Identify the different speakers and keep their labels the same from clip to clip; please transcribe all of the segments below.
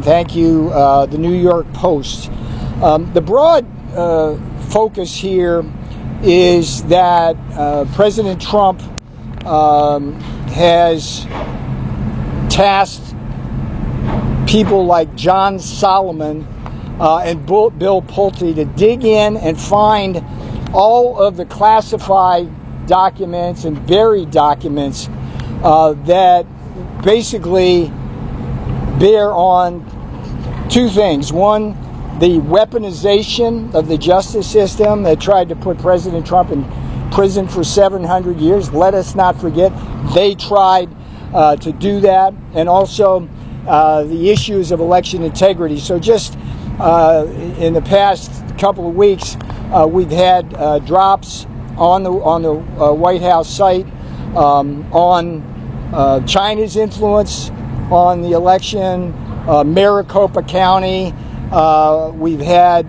Speaker 1: Thank you, the New York Post. The broad focus here is that President Trump has tasked people like John Solomon and Bill Pulte to dig in and find all of the classified documents and buried documents that basically bear on two things. One, the weaponization of the justice system that tried to put President Trump in prison for 700 years. Let us not forget, they tried to do that. And also the issues of election integrity. So just in the past couple of weeks, we've had drops on the White House site on China's influence on the election, Maricopa County. We've had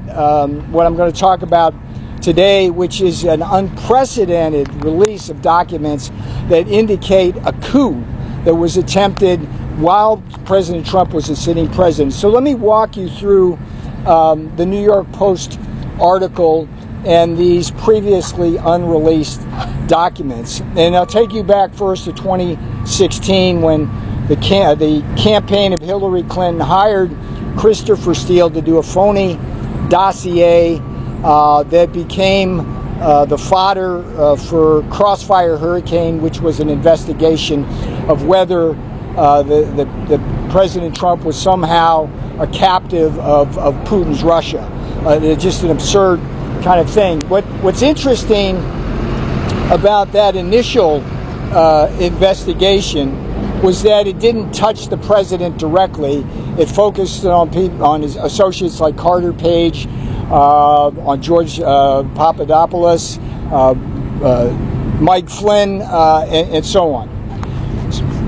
Speaker 1: what I'm going to talk about today, which is an unprecedented release of documents that indicate a coup that was attempted while President Trump was a sitting president. So let me walk you through the New York Post article and these previously unreleased documents. And I'll take you back first to 2016 when the campaign of Hillary Clinton hired Christopher Steele to do a phony dossier that became the fodder for Crossfire hurricane, which was an investigation of whether the President Trump was somehow a captive of Putin's Russia. Just an absurd kind of thing. What's interesting about that initial investigation was that it didn't touch the president directly. It focused on his associates like Carter Page, on George Papadopoulos, Mike Flynn, and so on.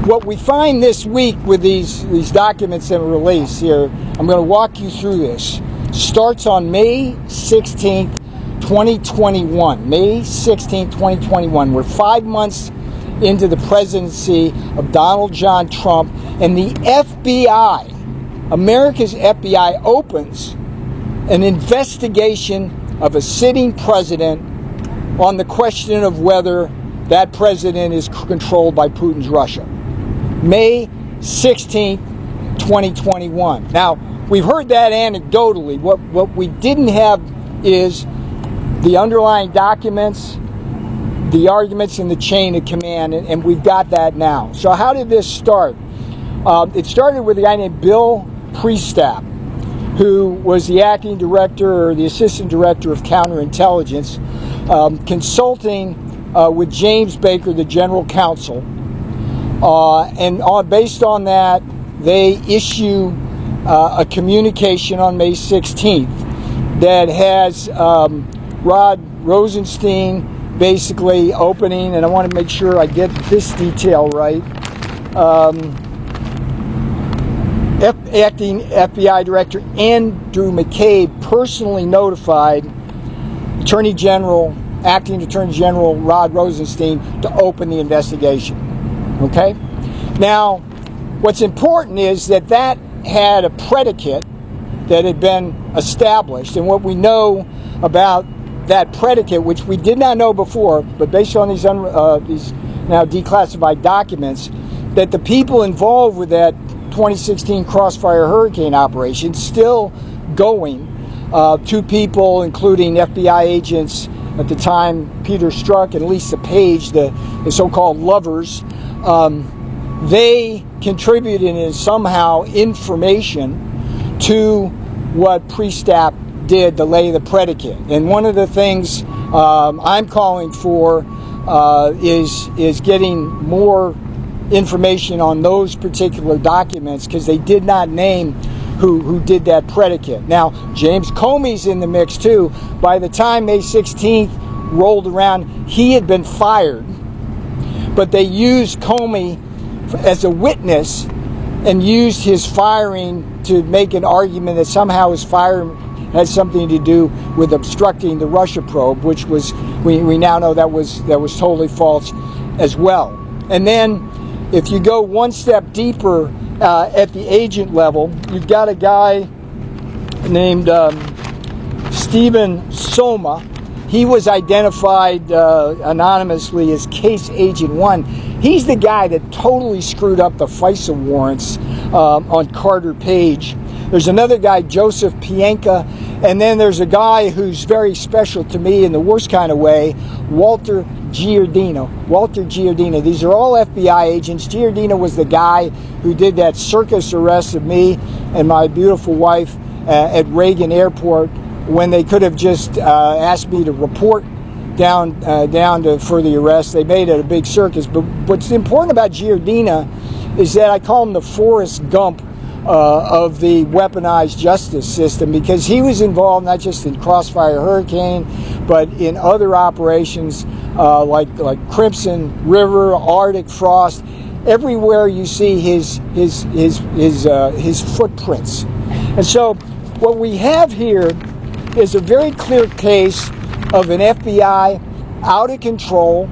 Speaker 1: What we find this week with these documents that were released here, I'm going to walk you through this, starts on May 16th, 2021. May 16th, 2021. We're 5 months into the presidency of Donald John Trump, and the FBI, America's FBI, opens an investigation of a sitting president on the question of whether that president is controlled by Putin's Russia. May 16th, 2021. Now, we've heard that anecdotally. What we didn't have is the underlying documents, the arguments in the chain of command, and we've got that now. So how did this start? It started with a guy named Bill Priestap, who was the acting director or the assistant director of counterintelligence, consulting with James Baker, the general counsel. Based on that, they issue a communication on May 16th that has Rod Rosenstein basically opening, and I want to make sure I get this detail right, acting FBI Director Andrew McCabe personally notified Acting Attorney General Rod Rosenstein to open the investigation. Okay? Now, what's important is that had a predicate that had been established, and what we know about that predicate, which we did not know before, but based on these now declassified documents, that the people involved with that 2016 Crossfire hurricane operation still going. Two people, including FBI agents at the time, Peter Strzok and Lisa Page, the so-called lovers, they contributed in somehow information to what Priestap did to lay the predicate. And one of the things I'm calling for is getting more information on those particular documents, because they did not name who did that predicate. Now, James Comey's in the mix too. By the time May 16th rolled around, he had been fired, but they used Comey as a witness and used his firing to make an argument that somehow his firing had something to do with obstructing the Russia probe, which was, we now know that was totally false as well. And then if you go one step deeper at the agent level. You've got a guy named Stephen Soma. He was identified anonymously as Case Agent 1. He's the guy that totally screwed up the FISA warrants on Carter Page. There's another guy, Joseph Pienka, and then there's a guy who's very special to me in the worst kind of way, Walter Giordino. Walter Giordino. These are all FBI agents. Giordino was the guy who did that circus arrest of me and my beautiful wife at Reagan Airport when they could have just asked me to report down for the arrest. They made it a big circus. But what's important about Giordino is that I call him the Forrest Gump of the weaponized justice system, because he was involved not just in Crossfire Hurricane, but in other operations like Crimson River, Arctic Frost. Everywhere you see his footprints. And so what we have here is a very clear case of an FBI out of control.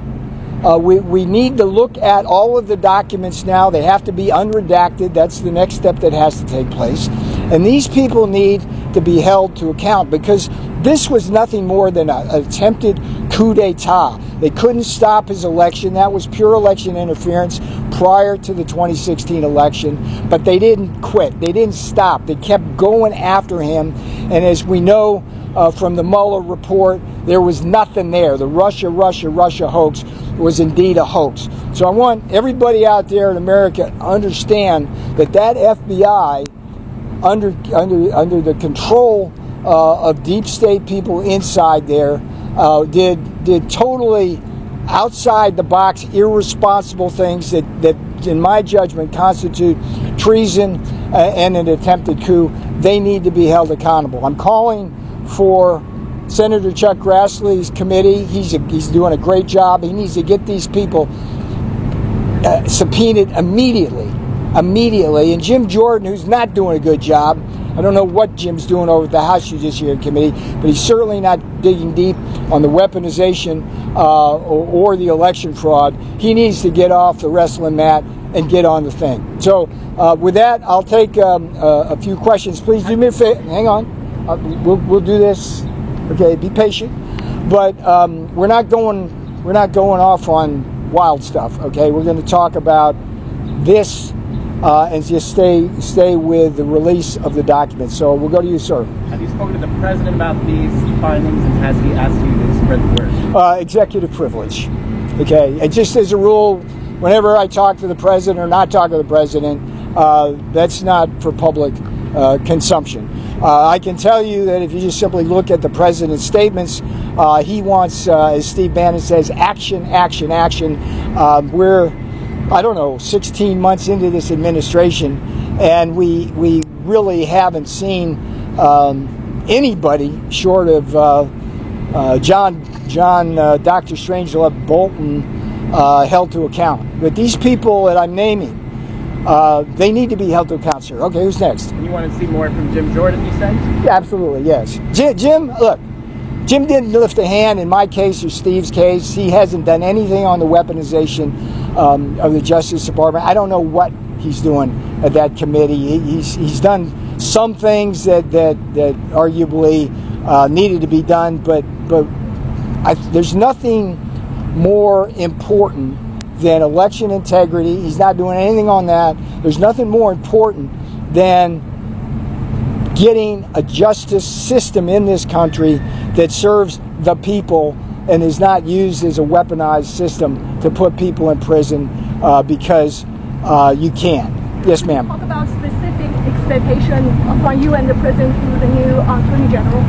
Speaker 1: We need to look at all of the documents now. They have to be unredacted. That's the next step that has to take place. And these people need to be held to account, because this was nothing more than an attempted coup d'etat. They couldn't stop his election. That was pure election interference prior to the 2016 election. But they didn't quit. They didn't stop. They kept going after him. And as we know from the Mueller report, there was nothing there. The Russia hoax was indeed a hoax. So I want everybody out there in America to understand that FBI, under the control of deep state people inside there, did totally outside the box, irresponsible things that in my judgment constitute treason and an attempted coup. They need to be held accountable. I'm calling for Senator Chuck Grassley's committee. He's doing a great job. He needs to get these people subpoenaed immediately. And Jim Jordan, who's not doing a good job, I don't know what Jim's doing over at the House Judiciary Committee, but he's certainly not digging deep on the weaponization or the election fraud. He needs to get off the wrestling mat and get on the thing. So with that, I'll take a few questions. Please do me a favor. Hang on. We'll do this. Okay, be patient. But we're not going off on wild stuff. Okay, we're going to talk about this and just stay with the release of the documents. So we'll go to you, sir.
Speaker 2: Have you spoken to the president about these findings, and has he asked you to spread the word?
Speaker 1: Executive privilege. Okay, and just as a rule, whenever I talk to the president or not talk to the president, that's not for public consumption. I can tell you that if you just simply look at the president's statements, he wants, as Steve Bannon says, action. We're, 16 months into this administration, and we really haven't seen anybody short of Dr. Strangelove Bolton held to account. But these people that I'm naming, they need to be held to account, sir. Okay, who's next?
Speaker 2: And you want to see more from Jim Jordan, you said?
Speaker 1: Yeah, absolutely, yes. Jim, look, Jim didn't lift a hand in my case or Steve's case. He hasn't done anything on the weaponization of the Justice Department. I don't know what he's doing at that committee. He's done some things that arguably needed to be done, but there's nothing more important than election integrity. He's not doing anything on that. There's nothing more important than getting a justice system in this country that serves the people and is not used as a weaponized system to put people in prison because you can. Yes, ma'am.
Speaker 3: Talk about specific expectation upon you and the president through the new Attorney General.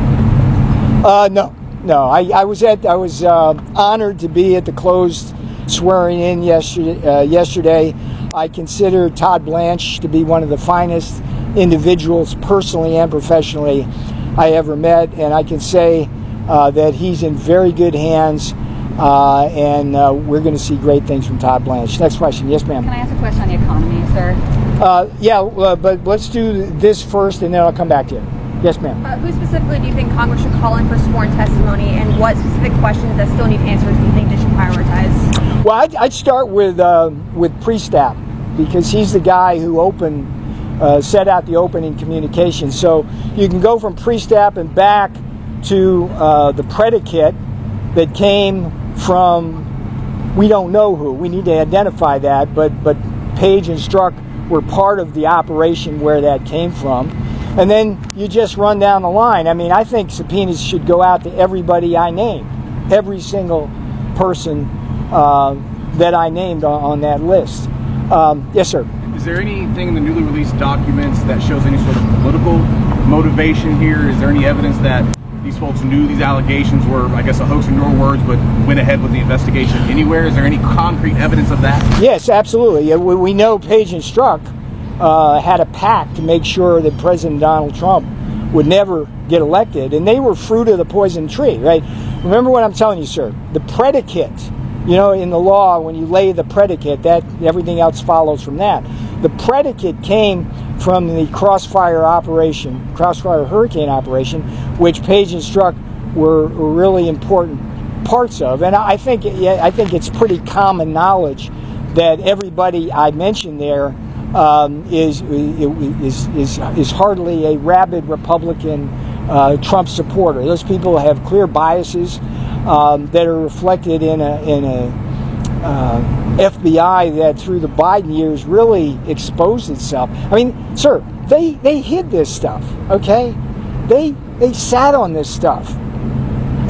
Speaker 1: No. I was honored to be at the closed swearing in yesterday. I consider Todd Blanche to be one of the finest individuals, personally and professionally, I ever met, and I can say that he's in very good hands, and we're going to see great things from Todd Blanche. Next question. Yes, ma'am.
Speaker 4: Can I ask a question on the economy, sir?
Speaker 1: But let's do this first, and then I'll come back to you. Yes, ma'am.
Speaker 4: Who specifically do you think Congress should call in for sworn testimony, and what specific questions that still need answers do you think they should prioritize?
Speaker 1: Well, I'd start with Priestap, because he's the guy who opened set out the opening communication. So you can go from pre-stap and back to the predicate that came from, we don't know who. We need to identify that, but Page and Strzok were part of the operation where that came from. And then you just run down the line. I mean, I think subpoenas should go out to everybody I named, every single person that I named on that list. Yes, sir.
Speaker 5: Is there anything in the newly released documents that shows any sort of political motivation here? Is there any evidence that these folks knew these allegations were, I guess, a hoax in your words, but went ahead with the investigation anywhere? Is there any concrete evidence of that?
Speaker 1: Yes, absolutely. We know Page and Strzok had a pact to make sure that President Donald Trump would never get elected, and they were fruit of the poison tree, right? Remember what I'm telling you, sir. The predicate, you know, in the law, when you lay the predicate, that everything else follows from that. The predicate came from the Crossfire hurricane operation, which Page and Strzok were really important parts of. And I think it's pretty common knowledge that everybody I mentioned there is hardly a rabid Republican Trump supporter. Those people have clear biases that are reflected in a FBI that through the Biden years really exposed itself. I mean, sir, they hid this stuff, okay? They sat on this stuff.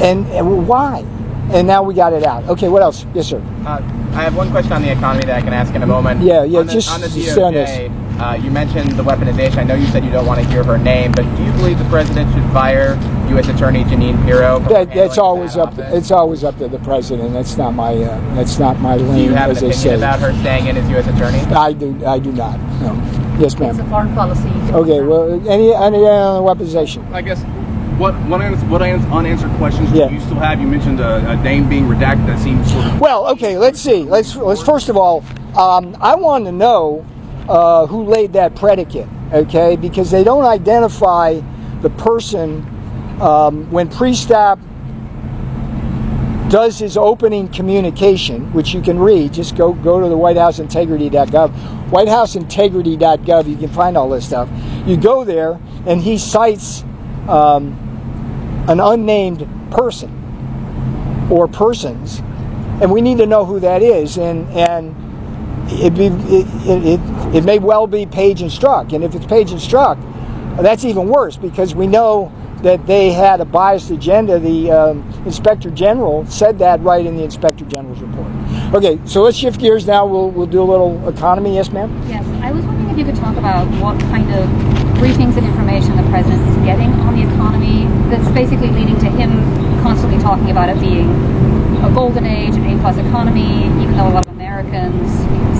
Speaker 1: And why? And now we got it out. Okay, what else? Yes, sir.
Speaker 2: I have one question on the economy that I can ask in a moment.
Speaker 1: Yeah,
Speaker 2: on the
Speaker 1: just stay on this.
Speaker 2: DOJ, you mentioned the weaponization. I know you said you don't want to hear her name, but do you believe the president should fire U.S. Attorney Janine Pirro?
Speaker 1: That's always up. It's always up to the president. That's not my lane.
Speaker 2: Do you have an
Speaker 1: as they
Speaker 2: opinion
Speaker 1: say.
Speaker 2: about her staying in as U.S. Attorney?
Speaker 1: I do not. No. Yes, ma'am.
Speaker 3: It's a foreign policy.
Speaker 1: Okay. Well, any on weaponization?
Speaker 5: I guess what unanswered questions do you still have? You mentioned a name being redacted. That seems sort of...
Speaker 1: Well, okay. Let's see. Let's first of all, I want to know who laid that predicate. Okay, because they don't identify the person when pre-stap does his opening communication, which you can read. Just go to the whitehouseintegrity.gov. Whitehouseintegrity.gov, you can find all this stuff. You go there, and he cites an unnamed person or persons, and we need to know who that is. And it may well be Page and Strzok. And if it's Page and Strzok, that's even worse, because we know that they had a biased agenda. The Inspector General said that right in the Inspector General's report. Okay, so let's shift gears now. We'll do a little economy. Yes, ma'am?
Speaker 6: Yes, I was wondering if you could talk about what kind of briefings and information the president is getting on the economy that's basically leading to him constantly talking about it being a golden age, an A-plus economy, even though a lot of Americans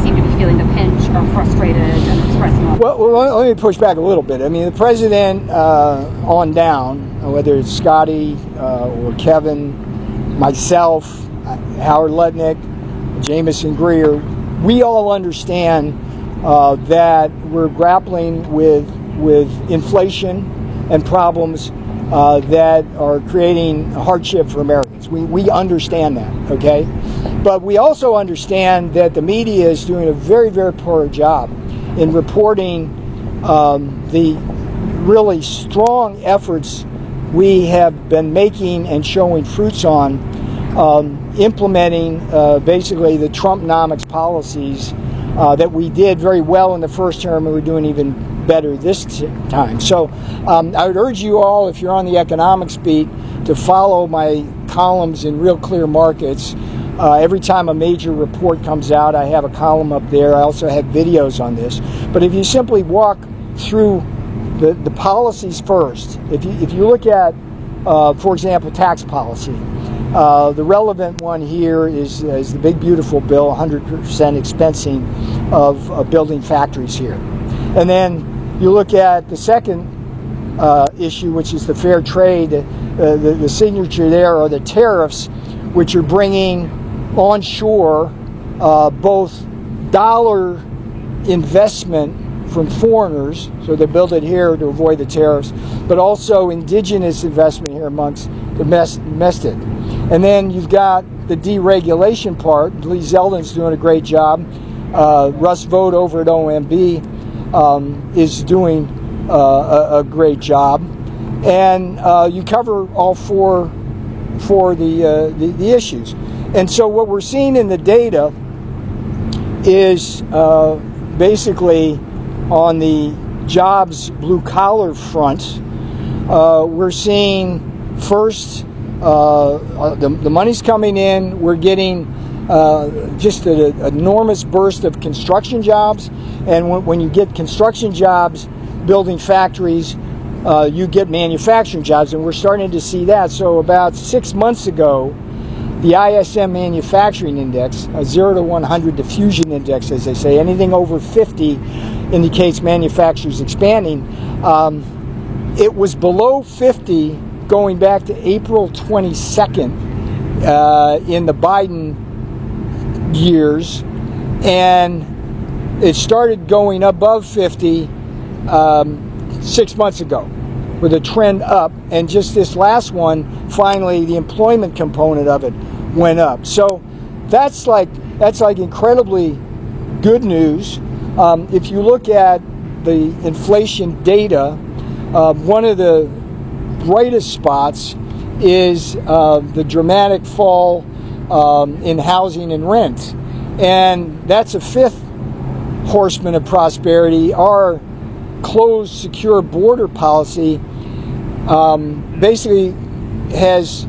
Speaker 6: seem to be feeling the pinch, are frustrated and expressing all.
Speaker 1: Well, let me push back a little bit. I mean, the president on down, whether it's Scotty or Kevin, myself, Howard Lutnick, Jamison Greer, we all understand that we're grappling with inflation and problems that are creating hardship for Americans. We understand that, okay? But we also understand that the media is doing a very, very poor job in reporting the really strong efforts we have been making and showing fruits on implementing basically the Trumpnomics policies that we did very well in the first term, and we're doing even better this time. So I would urge you all, if you're on the economics beat, to follow my columns in Real Clear Markets. Every time a major report comes out, I have a column up there. I also have videos on this. But if you simply walk through the policies first, if you look at, for example, tax policy, the relevant one here is the big beautiful bill, 100% expensing of building factories here. And then you look at the second issue, which is the fair trade. The signature there are the tariffs, which are bringing onshore both dollar investment from foreigners, so they build it here to avoid the tariffs, but also indigenous investment here amongst domestic. And then you've got the deregulation part. Lee Zeldin's doing a great job. Russ Vought over at OMB is doing a great job, and you cover all four the issues. And so what we're seeing in the data is basically on the jobs blue-collar front, we're seeing first the money's coming in. We're getting just an enormous burst of construction jobs, and when you get construction jobs, building factories, you get manufacturing jobs, and we're starting to see that. So about 6 months ago, the ISM Manufacturing Index, a 0 to 100 diffusion index, as they say, anything over 50 indicates manufacturers expanding. It was below 50 going back to April 22nd in the Biden years, and it started going above 50 6 months ago with a trend up, and just this last one, finally the employment component of it went up. So that's like incredibly good news. If you look at the inflation data, one of the brightest spots is the dramatic fall in housing and rent, and that's a fifth horseman of prosperity. Our closed, secure border policy basically has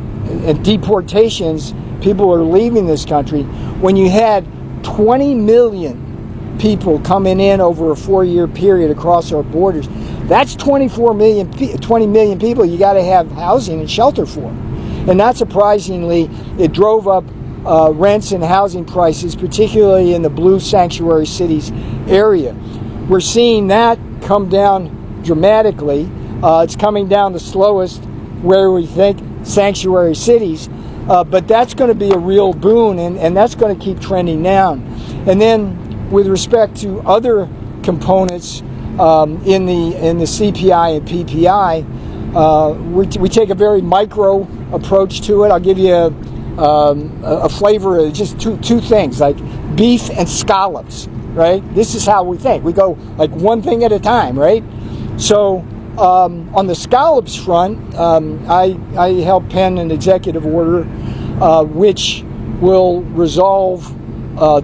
Speaker 1: deportations. People are leaving this country. When you had 20 million people coming in over a 4-year period across our borders, that's 20 million people you got to have housing and shelter for. And not surprisingly, it drove up rents and housing prices, particularly in the blue sanctuary cities area. We're seeing that come down dramatically. It's coming down the slowest where we think sanctuary cities, but that's going to be a real boon, and that's going to keep trending down. And then with respect to other components in the CPI and PPI, we take a very micro approach to it. I'll give you a flavor of just two things, like beef and scallops, right? This is how we think. We go like one thing at a time, right? So on the scallops front, I helped pen an executive order which will resolve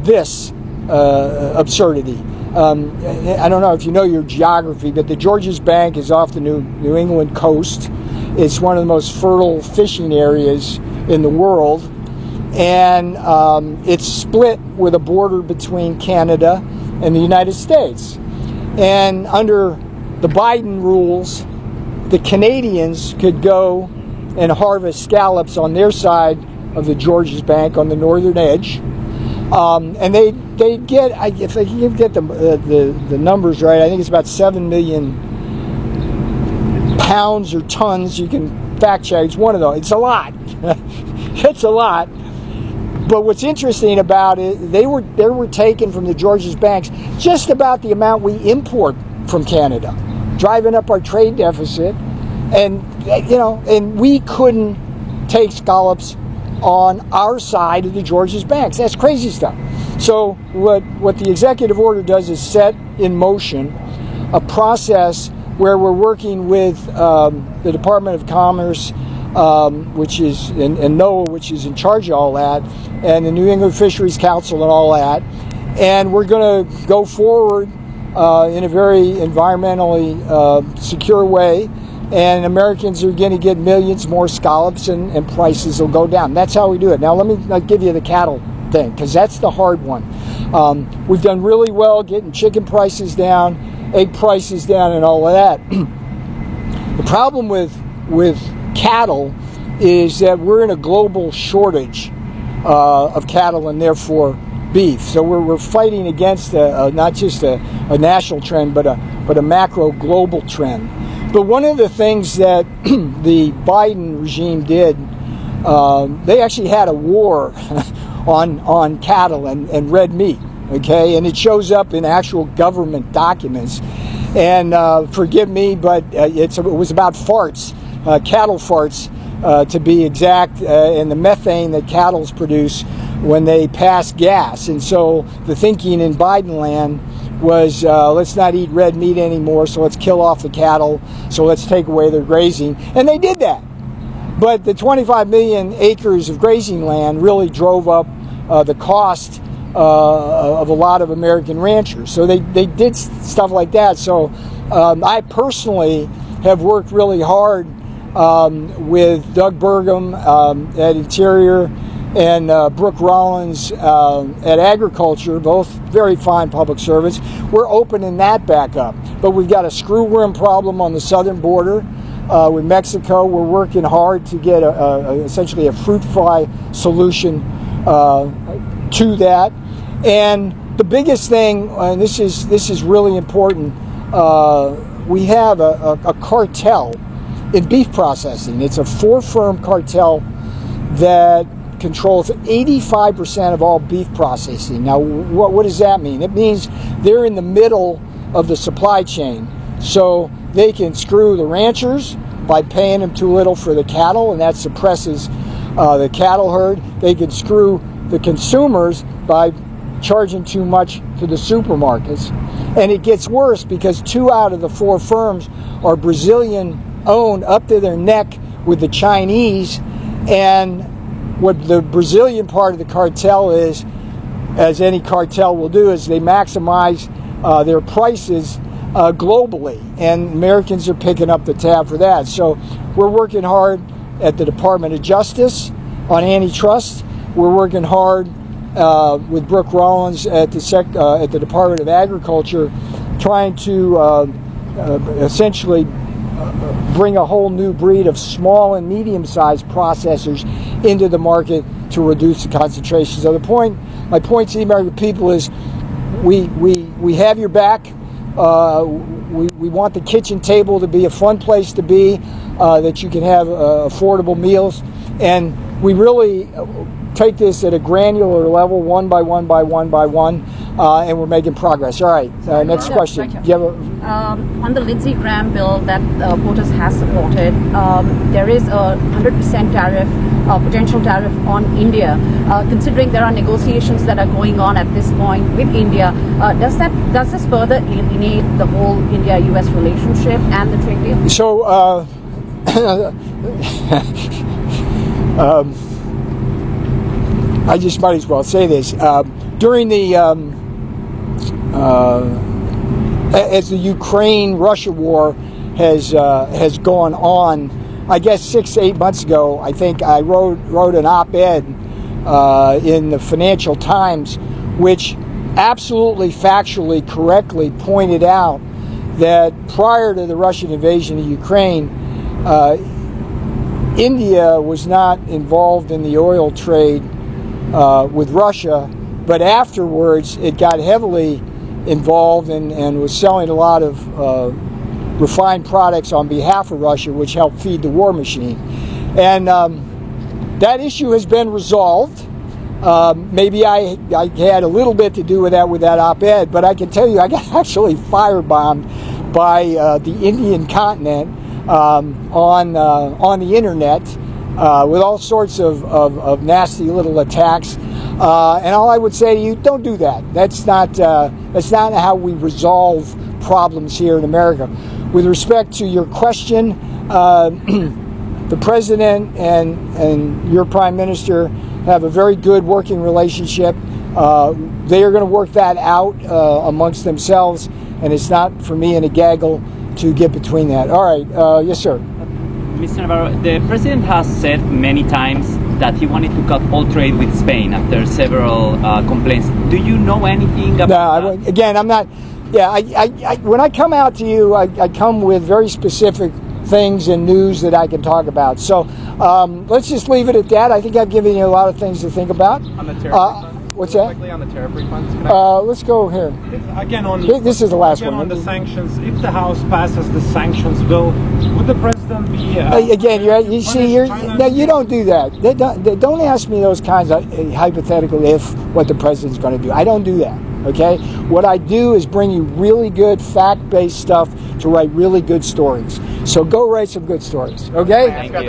Speaker 1: this absurdity. I don't know if you know your geography, but the Georges Bank is off the New England coast. It's one of the most fertile fishing areas in the world, and it's split with a border between Canada and the United States. And under the Biden rules, the Canadians could go and harvest scallops on their side of the Georges Bank on the northern edge, and they get, if I can get the numbers right, I think it's about 7 million pounds or tons. You can fact check. It's one of those. It's a lot. It's a lot. But what's interesting about it, they were taken from the Georges Banks just about the amount we import from Canada, driving up our trade deficit, and we couldn't take scallops on our side of the Georges Banks. That's crazy stuff. So what the executive order does is set in motion a process where we're working with the Department of Commerce, which is and NOAA, which is in charge of all that, and the New England Fisheries Council and all that, and we're going to go forward in a very environmentally secure way, and Americans are going to get millions more scallops, and prices will go down. That's how we do it. Now let me give you the cattle thing, because that's the hard one. We've done really well getting chicken prices down, egg prices down, and all of that. The problem with cattle is that we're in a global shortage of cattle, and therefore beef. So we're fighting against not just a national trend, but a macro global trend. But one of the things that the Biden regime did, they actually had a war on cattle and red meat. Okay, and it shows up in actual government documents. And forgive me, but it was about farts, cattle farts, to be exact, and the methane that cattle produce when they pass gas. And so the thinking in Biden land was let's not eat red meat anymore, so let's kill off the cattle, so let's take away their grazing. And they did that. But the 25 million acres of grazing land really drove up the cost of a lot of American ranchers. So they did stuff like that. So I personally have worked really hard with Doug Burgum at Interior and Brooke Rollins at Agriculture, both very fine public servants. We're opening that back up. But we've got a screwworm problem on the southern border with Mexico. We're working hard to get essentially a fruit fly solution to that. And the biggest thing, and this is really important, we have a cartel in beef processing. It's a 4-firm cartel that controls 85% of all beef processing. Now, what does that mean? It means they're in the middle of the supply chain. So they can screw the ranchers by paying them too little for the cattle, and that suppresses the cattle herd. They can screw the consumers by charging too much to the supermarkets. And it gets worse because 2 out of the 4 firms are Brazilian owned up to their neck with the Chinese. And what the Brazilian part of the cartel is, as any cartel will do, is they maximize their prices globally, and Americans are picking up the tab for that. So we're working hard at the Department of Justice on antitrust. We're working hard with Brooke Rollins at the Department of Agriculture, trying to essentially bring a whole new breed of small and medium-sized processors into the market to reduce the concentration. So my point to the American people is, we have your back. We want the kitchen table to be a fun place to be, that you can have affordable meals, and we really take this at a granular level, one by one by one by one, and we're making progress. All right, next question. Do you have
Speaker 7: on the Lindsey Graham bill that POTUS has supported, there is a 100% tariff, potential tariff on India. Considering there are negotiations that are going on at this point with India, does this further alienate the whole India-US relationship and the trade deal?
Speaker 1: So, I just might as well say this. During the as the Ukraine-Russia war has gone on, I guess 6 to 8 months ago, I think I wrote an op-ed in the Financial Times, which absolutely factually correctly pointed out that prior to the Russian invasion of Ukraine, India was not involved in the oil trade with Russia, but afterwards it got heavily involved and was selling a lot of refined products on behalf of Russia, which helped feed the war machine. And that issue has been resolved. Maybe I had a little bit to do with that op-ed, but I can tell you I got actually firebombed by the Indian continent on the internet with all sorts of nasty little attacks. And all I would say to you, don't do that. That's not how we resolve problems here in America. With respect to your question, the president and your prime minister have a very good working relationship. They are going to work that out amongst themselves, and it's not for me and a gaggle to get between that. All right, yes, sir.
Speaker 8: Mr. Navarro, the president has said many times that he wanted to cut all trade with Spain after several complaints. Do you know anything about that?
Speaker 1: Again, I'm not. Yeah, I when I come out to you, I come with very specific things and news that I can talk about. So let's just leave it at that. I think I've given you a lot of things to think about.
Speaker 2: On the tariff refunds?
Speaker 1: What's that?
Speaker 2: Quickly on the tariff refunds.
Speaker 1: Let's go here.
Speaker 9: Again,
Speaker 1: this is the last one.
Speaker 9: On the sanctions, if the House passes the sanctions bill, would the president be?
Speaker 1: Again, you don't do that. Don't ask me those kinds of hypothetical what the president's going to do. I don't do that. Okay? What I do is bring you really good fact-based stuff to write really good stories. So go write some good stories. Okay?
Speaker 8: Thank you.